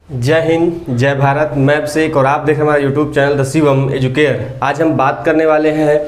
जय हिंद, जय भारत। मैं अभिषेक और आप देख रहे हैं हमारा YouTube channel the Shivam educare. आज हम बात करने वाले हैं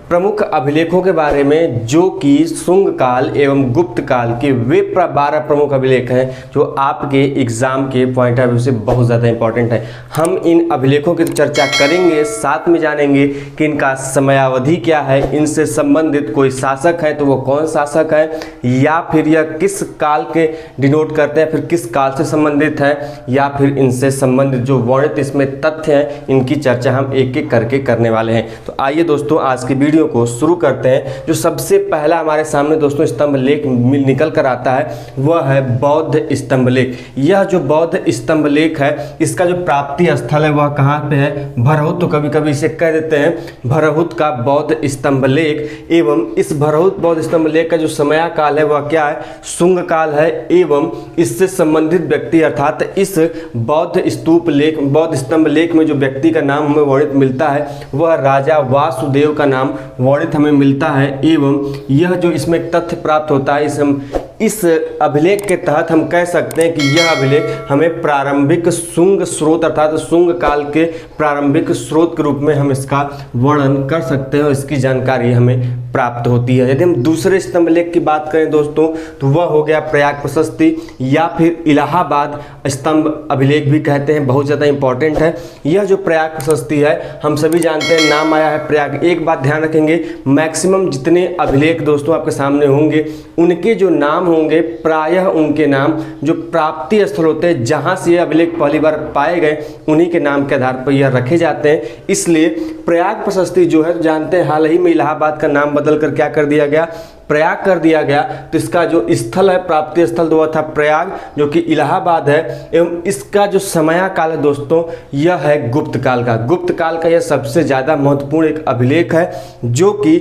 प्रमुख अभिलेखों के बारे में जो कि शुंग काल एवं गुप्त काल के वे 12 प्रमुख अभिलेख हैं जो आपके एग्जाम के पॉइंट ऑफ व्यू से बहुत ज़्यादा इंपॉर्टेंट है। हम इन अभिलेखों की चर्चा करेंगे, साथ में जानेंगे कि इनका समयावधि क्या है, इनसे संबंधित कोई शासक है तो वो कौन शासक है, या फिर यह किस काल के डिनोट करते हैं, फिर किस काल से संबंधित है, या फिर इनसे संबंधित जो वर्णित इसमें तथ्य हैं इनकी चर्चा हम एक एक करके करने वाले हैं। तो आइए दोस्तों आज की वीडियो को शुरू करते हैं। जो सबसे पहला हमारे सामने दोस्तों स्तंभ लेख निकल कर आता है वह है बौद्ध स्तंभ लेख। यह जो बौद्ध स्तंभ लेख है इसका जो प्राप्ति स्थल है वह कहाँ पे है? भरहुत। तो कभी कभी इसे कह देते हैं भरहुत का बौद्ध स्तंभ लेख। एवं इस भरहुत बौद्ध स्तंभ लेख का जो समय काल है वह क्या है? शुंग काल है। एवं इससे संबंधित व्यक्ति अर्थात इस बौद्ध स्तूप लेख बौद्ध स्तंभ लेख में जो व्यक्ति का नाम हमें वर्णित मिलता है वह राजा वासुदेव का नाम वर्णित हमें मिलता है। एवं यह जो इसमें तथ्य प्राप्त होता है इस अभिलेख के तहत हम कह सकते हैं कि यह अभिलेख हमें प्रारंभिक शुंग स्रोत अर्थात शुंग काल के प्रारंभिक स्रोत के रूप में हम इसका वर्णन कर सकते हैं और इसकी जानकारी हमें प्राप्त होती है। यदि हम दूसरे स्तंभ लेख की बात करें दोस्तों तो वह हो गया प्रयाग प्रशस्ति या फिर इलाहाबाद स्तंभ अभिलेख भी कहते हैं, बहुत ज़्यादा इंपॉर्टेंट है। यह जो प्रयाग प्रशस्ति है हम सभी जानते हैं, नाम आया है प्रयाग। एक बात ध्यान रखेंगे, मैक्सिमम जितने अभिलेख दोस्तों आपके सामने होंगे उनके जो नाम होंगे प्रायः उनके नाम जो प्राप्ति स्थल होते हैं जहां से ये अभिलेख पहली बार पाए गए उन्हीं के नाम के आधार पर यह रखे जाते हैं। इसलिए प्रयाग प्रशस्ति जो है जानते हैं हाल ही में इलाहाबाद का नाम बदल कर क्या कर दिया गया? प्रयाग कर दिया गया। तो इसका जो स्थल है प्राप्ति स्थल तो वह था प्रयाग जो कि इलाहाबाद है। एवं इसका जो समय काल है दोस्तों यह है गुप्त काल का। गुप्त काल का यह सबसे ज़्यादा महत्वपूर्ण एक अभिलेख है जो कि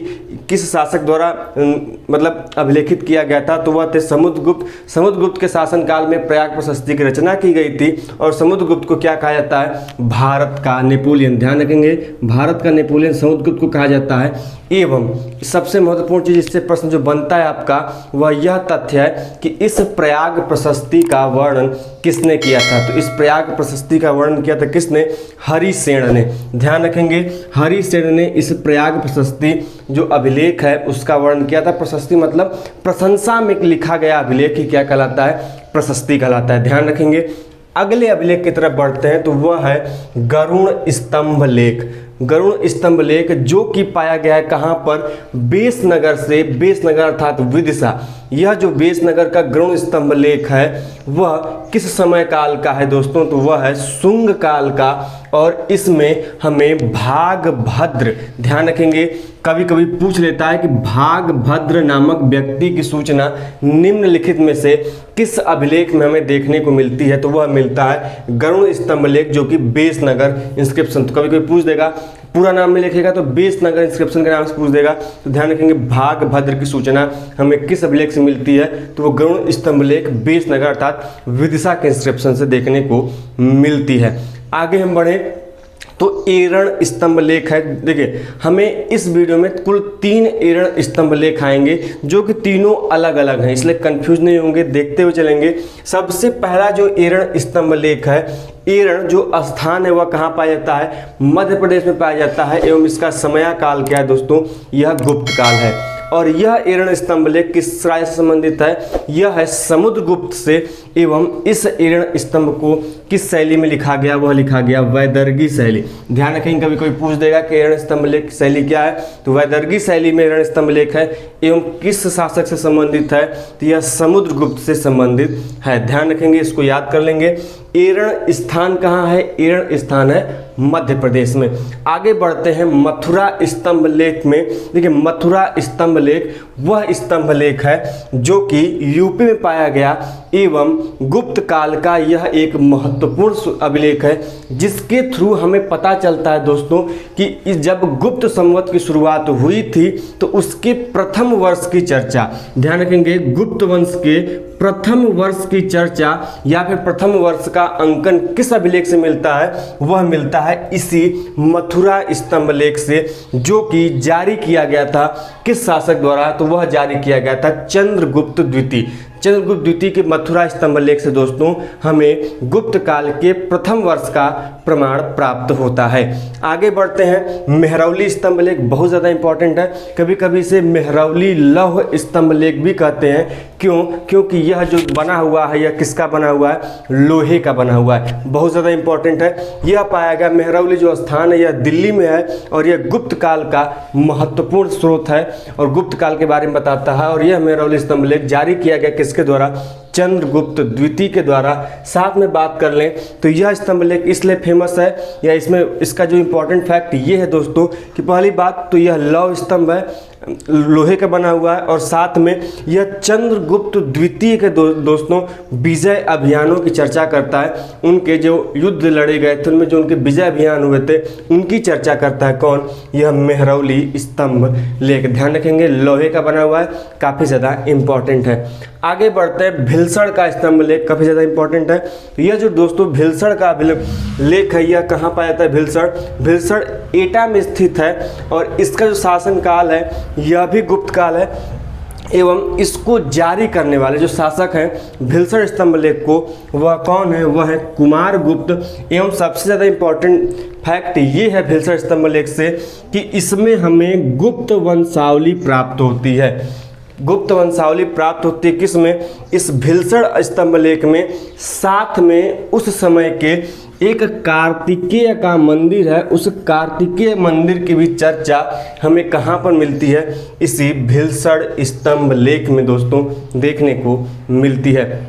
किस शासक द्वारा मतलब अभिलेखित किया गया था तो वह थे समुद्रगुप्त। समुद्रगुप्त के शासन काल में प्रयाग प्रशस्ति की रचना की गई थी और समुद्रगुप्त को क्या कहा जाता है? भारत का नेपोलियन। ध्यान रखेंगे, भारत का नेपोलियन समुद्रगुप्त को कहा जाता है। एवं सबसे महत्वपूर्ण चीज इससे प्रश्न जो बनता है आपका वह यह तथ्य है कि इस प्रयाग प्रशस्ति का वर्णन किसने किया था? तो इस प्रयाग प्रशस्ति का वर्णन किया था किसने? हरिसेन ने। ध्यान रखेंगे, हरिसेन ने इस प्रयाग प्रशस्ति जो अभिलेख है उसका वर्णन किया था। प्रशस्ति मतलब प्रशंसा में लिखा गया अभिलेख ही क्या कहलाता है? प्रशस्ति कहलाता है। ध्यान रखेंगे। अगले अभिलेख की तरफ बढ़ते हैं तो वह है गरुड़ स्तंभ लेख। गरुड़ स्तंभ लेख जो कि पाया गया है कहाँ पर? बेसनगर से, बेसनगर अर्थात विदिशा। यह जो बेसनगर का गरुड़ स्तंभ लेख है वह किस समय काल का है दोस्तों? तो वह है शुंग काल का और इसमें हमें भागभद्र, ध्यान रखेंगे, कभी कभी पूछ लेता है कि भागभद्र नामक व्यक्ति की सूचना निम्नलिखित में से किस अभिलेख में हमें देखने को मिलती है? तो वह मिलता है गरुड़ स्तंभ लेख जो कि बेसनगर इंस्क्रिप्शन। तो कभी कोई पूछ देगा, पूरा नाम में लिखेगा तो बेसनगर इंस्क्रिप्शन के नाम से पूछ देगा। तो ध्यान रखेंगे भागभद्र की सूचना हमें किस अभिलेख से मिलती है? तो वो गरुड़ स्तंभ लेख बेसनगर अर्थात विदिशा के इंस्क्रिप्शन से देखने को मिलती है। आगे हम बढ़े तो एरण स्तंभ लेख है। देखिए हमें इस वीडियो में कुल 3 एरण स्तंभ लेख आएंगे जो कि तीनों अलग अलग हैं, इसलिए कंफ्यूज नहीं होंगे, देखते हुए चलेंगे। सबसे पहला जो एरण स्तंभ लेख है, एरण जो स्थान है वह कहाँ पाया जाता है? मध्य प्रदेश में पाया जाता है। एवं इसका समय काल क्या है दोस्तों? यह गुप्त काल है। और यह एरण स्तंभ लेख किस राय से संबंधित है? यह है समुद्रगुप्त से। एवं इस एरण स्तंभ को किस शैली में लिखा गया? वह लिखा गया वैदर्गी शैली। ध्यान रखेंगे, कभी कोई पूछ देगा कि एरण स्तंभ लेख शैली क्या है? तो वैदर्गी शैली में एरण स्तंभ लेख है। एवं किस शासक से संबंधित है? तो यह समुद्रगुप्त से संबंधित है। ध्यान रखेंगे, इसको याद कर लेंगे। एरण स्थान कहाँ है? एरण स्थान है मध्य प्रदेश में। आगे बढ़ते हैं मथुरा स्तंभ लेख में। देखिए मथुरा स्तंभ लेख वह स्तंभ लेख है जो कि यूपी में पाया गया एवं गुप्त काल का यह एक महत्वपूर्ण अभिलेख है जिसके थ्रू हमें पता चलता है दोस्तों कि जब गुप्त संवत की शुरुआत हुई थी तो उसके प्रथम वर्ष की चर्चा, ध्यान रखेंगे, गुप्त वंश के प्रथम वर्ष की चर्चा या फिर प्रथम वर्ष का अंकन किस अभिलेख से मिलता है? वह मिलता है इसी मथुरा स्तंभ लेख से जो कि जारी किया गया था किस शासक द्वारा? तो वह जारी किया गया था चंद्रगुप्त द्वितीय। चंद्रगुप्त द्वितीय के मथुरा स्तंभ लेख से दोस्तों हमें गुप्त काल के प्रथम वर्ष का प्रमाण प्राप्त होता है। आगे बढ़ते हैं, मेहरौली स्तंभ लेख बहुत ज़्यादा इंपॉर्टेंट है, कभी कभी इसे मेहरौली लौह स्तंभ लेख भी कहते हैं। क्यों? क्योंकि यह जो बना हुआ है यह किसका बना हुआ है? लोहे का बना हुआ है, बहुत ज़्यादा इंपॉर्टेंट है। यह पाया गया मेहरौली जो स्थान है यह दिल्ली में है और यह गुप्त काल का महत्वपूर्ण स्रोत है और गुप्त काल के बारे में बताता है। और यह मेहरौली स्तंभ लेख जारी किया गया किसके द्वारा? चंद्रगुप्त द्वितीय के द्वारा। साथ में बात कर लें तो यह स्तंभ लेख इसलिए फेमस है या इसमें इसका जो इंपॉर्टेंट फैक्ट ये है दोस्तों कि पहली बात तो यह लौह स्तंभ है, लोहे का बना हुआ है और साथ में यह चंद्रगुप्त द्वितीय के दोस्तों विजय अभियानों की चर्चा करता है। उनके जो युद्ध लड़े गए थे उनमें जो उनके विजय अभियान हुए थे उनकी चर्चा करता है। कौन? यह मेहरौली स्तंभ लेख। ध्यान रखेंगे लोहे का बना हुआ है, काफ़ी ज़्यादा इंपॉर्टेंट है। आगे बढ़ते हैं, भिलसड़ का स्तंभ लेख काफ़ी ज़्यादा इंपॉर्टेंट है। तो यह जो दोस्तों भिलसड़ का लेख है यह कहाँ पाया जाता है? भिलसड़ एटा में स्थित है और इसका जो शासन काल है यह भी गुप्त काल है एवं इसको जारी करने वाले जो शासक हैं भिलसड़ स्तंभ लेख को, वह कौन है? वह है कुमारगुप्त। एवं सबसे ज़्यादा इंपॉर्टेंट फैक्ट ये है भिलसड़ स्तंभ लेख से कि इसमें हमें गुप्त वंशावली प्राप्त होती है। गुप्त वंशावली प्राप्त होती है किसमें? इस भिलसड़ स्तंभ लेख में। साथ में उस समय के एक कार्तिकेय का मंदिर है, उस कार्तिकेय मंदिर की भी चर्चा हमें कहाँ पर मिलती है? इसी भिलसड़ स्तंभ लेख में दोस्तों देखने को मिलती है।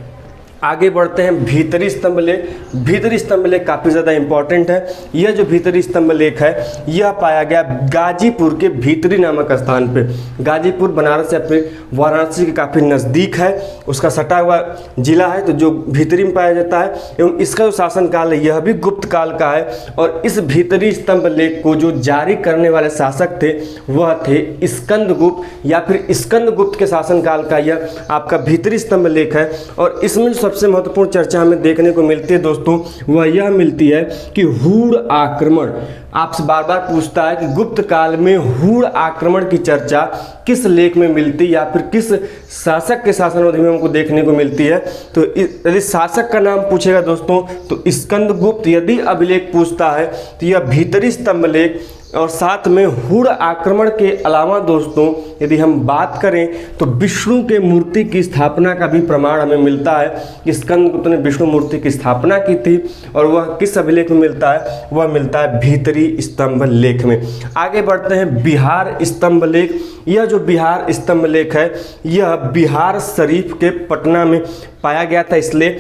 आगे बढ़ते हैं, भीतरी स्तंभ लेख। भीतरी स्तंभ लेख काफ़ी ज़्यादा इंपॉर्टेंट है। यह जो भीतरी स्तंभ लेख है यह पाया गया गाजीपुर के भीतरी नामक स्थान पे। गाजीपुर बनारस या फिर वाराणसी के काफ़ी नज़दीक है, उसका सटा हुआ जिला है, तो जो भीतरी में पाया जाता है। एवं इसका जो शासनकाल है यह भी गुप्त काल का है और इस भीतरी स्तंभ लेख को जो जारी करने वाले शासक थे वह थे स्कंदगुप्त या फिर स्कंदगुप्त के शासनकाल का यह आपका भीतरी स्तंभ लेख है। और इसमें सबसे महत्वपूर्ण चर्चा हमें देखने को मिलती है दोस्तों वह यह मिलती है कि हूण आक्रमण। आपसे बार बार पूछता है कि गुप्त काल में हूण आक्रमण की चर्चा किस लेख में मिलती है या फिर किस शासक के शासनावधि में हमको देखने को मिलती है। तो यदि शासक का नाम पूछेगा दोस्तों तो स्कंदगुप्त। यदि अभिलेख पूछता है तो यह भीतरी स्तंभ लेख और साथ में हूण आक्रमण के अलावा दोस्तों यदि हम बात करें तो विष्णु के मूर्ति की स्थापना का भी प्रमाण हमें मिलता है कि स्कंदगुप्त ने विष्णु मूर्ति की स्थापना की थी और वह किस अभिलेख में मिलता है? वह मिलता है भीतरी स्तंभ लेख में। आगे बढ़ते हैं, बिहार स्तंभ लेख। यह जो बिहार स्तंभ लेख है यह बिहार शरीफ के पटना में पाया गया था, इसलिए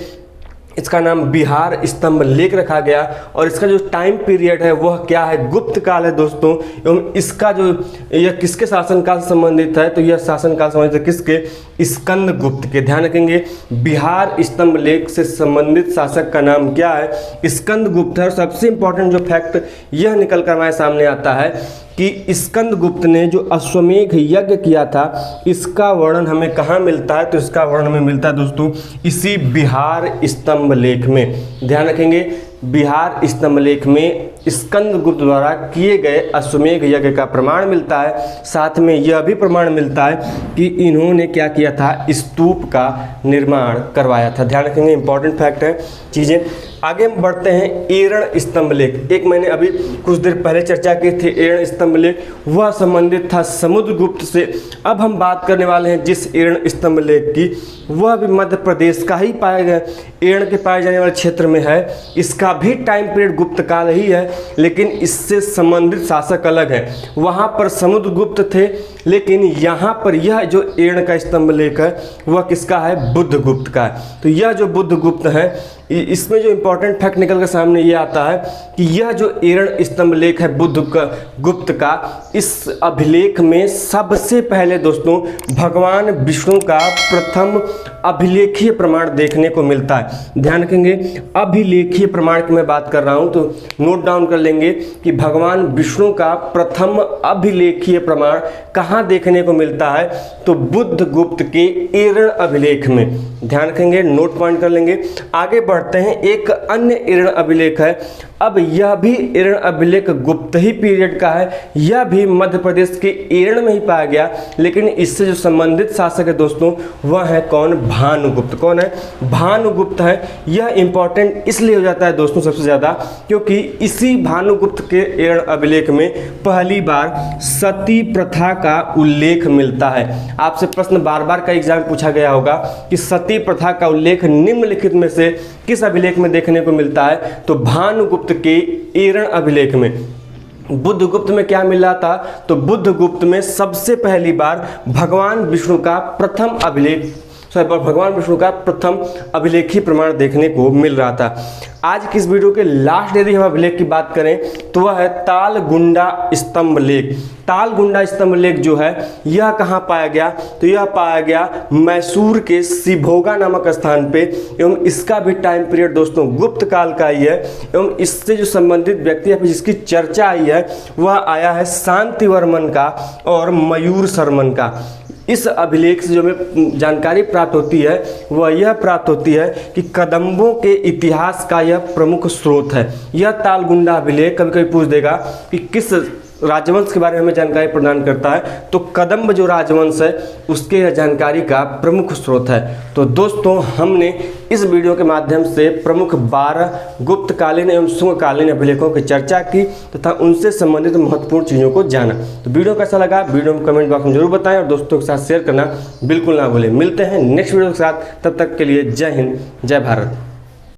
इसका नाम बिहार स्तंभ लेख रखा गया। और इसका जो टाइम पीरियड है वह क्या है? गुप्त काल है दोस्तों। एवं इसका जो यह किसके शासनकाल से संबंधित है? तो यह शासनकाल संबंधित है किसके? स्कंदगुप्त के। ध्यान रखेंगे बिहार स्तंभ लेख से संबंधित शासक का नाम क्या है? स्कंदगुप्त है। और सबसे इंपॉर्टेंट जो फैक्ट यह निकल कर हमारे सामने आता है कि स्कंदगुप्त ने जो अश्वमेध यज्ञ किया था इसका वर्णन हमें कहाँ मिलता है? तो इसका वर्णन हमें मिलता है दोस्तों इसी बिहार स्तंभ लेख में। ध्यान रखेंगे बिहार स्तंभ लेख में स्कंदगुप्त द्वारा किए गए अश्वमेध यज्ञ का प्रमाण मिलता है। साथ में यह भी प्रमाण मिलता है कि इन्होंने क्या किया था? स्तूप का निर्माण करवाया था। ध्यान रखेंगे इंपॉर्टेंट फैक्ट है चीज़ें। आगे हम बढ़ते हैं, एरण स्तंभ लेख। एक मैंने अभी कुछ देर पहले चर्चा की थी एरण स्तंभ लेख, वह संबंधित था समुद्रगुप्त से। अब हम बात करने वाले हैं जिस एरण स्तंभ लेख की, वह भी मध्य प्रदेश का ही पाया गया एरण के पाए जाने वाले क्षेत्र में है। इसका भी टाइम पीरियड गुप्त काल ही है लेकिन इससे संबंधित शासक अलग हैं। वहाँ पर समुद्रगुप्त थे लेकिन यहाँ पर यह जो एरण का स्तंभ लेख है वह किसका है? बुद्धगुप्त का है। तो यह जो बुद्धगुप्त है इसमें जो इंपॉर्टेंट फैक्ट निकल कर सामने ये आता है कि यह जो एरण स्तंभ लेख है बुद्धगुप्त का, इस अभिलेख में सबसे पहले दोस्तों भगवान विष्णु का प्रथम अभिलेखीय प्रमाण देखने को मिलता है। ध्यान रखेंगे अभिलेखीय प्रमाण की मैं बात कर रहा हूँ तो नोट डाउन कर लेंगे कि भगवान विष्णु का प्रथम अभिलेखीय प्रमाण कहाँ देखने को मिलता है? तो बुद्धगुप्त के एरण अभिलेख में। ध्यान रखेंगे, नोट पॉइंट कर लेंगे। आगे बढ़ते हैं, एक अन्य एरण अभिलेख है। अब यह भी एरण अभिलेख गुप्त गुप्त ही पीरियड का है। यह भी मध्य प्रदेश के एरण में ही पाया गया, लेकिन इससे जो संबंधित शासक है दोस्तों वह है कौन? भानुगुप्त। कौन है? भानुगुप्त है। यह इंपॉर्टेंट इसलिए हो जाता है दोस्तों सबसे ज़्यादा क्योंकि इसी भानुगुप्त के एरण अभिलेख में पहली बार सती प्रथा का उल्लेख मिलता है। आपसे प्रश्न बार बार का एग्जाम पूछा गया होगा कि सती प्रथा का उल्लेख निम्नलिखित में से किस अभिलेख में देखने को मिलता है? तो भानुगुप्त के एरण अभिलेख में। बुद्धगुप्त में क्या मिला था? तो बुद्धगुप्त में सबसे पहली बार भगवान विष्णु का प्रथम अभिलेखी प्रमाण देखने को मिल रहा था। आज की इस वीडियो के लास्ट यदि हम अभिलेख की बात करें तो वह है तालगुंडा स्तंभ लेख। तालगुंडा स्तंभ लेख जो है यह कहाँ पाया गया? तो यह पाया गया मैसूर के सिभोगा नामक स्थान पे, एवं इसका भी टाइम पीरियड दोस्तों गुप्त काल का ही है। एवं इससे जो संबंधित व्यक्ति है जिसकी चर्चा आई है वह आया है शांतिवर्मन का और मयूर शर्मन का। इस अभिलेख से जो हमें जानकारी प्राप्त होती है वह यह प्राप्त होती है कि कदम्बों के इतिहास का यह प्रमुख स्रोत है। यह तालगुंडा अभिलेख कभी कभी पूछ देगा कि किस राजवंश के बारे में हमें जानकारी प्रदान करता है, तो कदम्ब जो राजवंश है उसके यह जानकारी का प्रमुख स्रोत है। तो दोस्तों हमने इस वीडियो के माध्यम से प्रमुख 12 गुप्तकालीन एवं शुंगकालीन अभिलेखों की चर्चा की तथा उनसे संबंधित महत्वपूर्ण चीज़ों को जाना। तो वीडियो कैसा लगा वीडियो में कमेंट बॉक्स में जरूर बताएं और दोस्तों के साथ शेयर करना बिल्कुल ना भूलें। मिलते हैं नेक्स्ट वीडियो के साथ, तब तक के लिए जय हिंद जय भारत।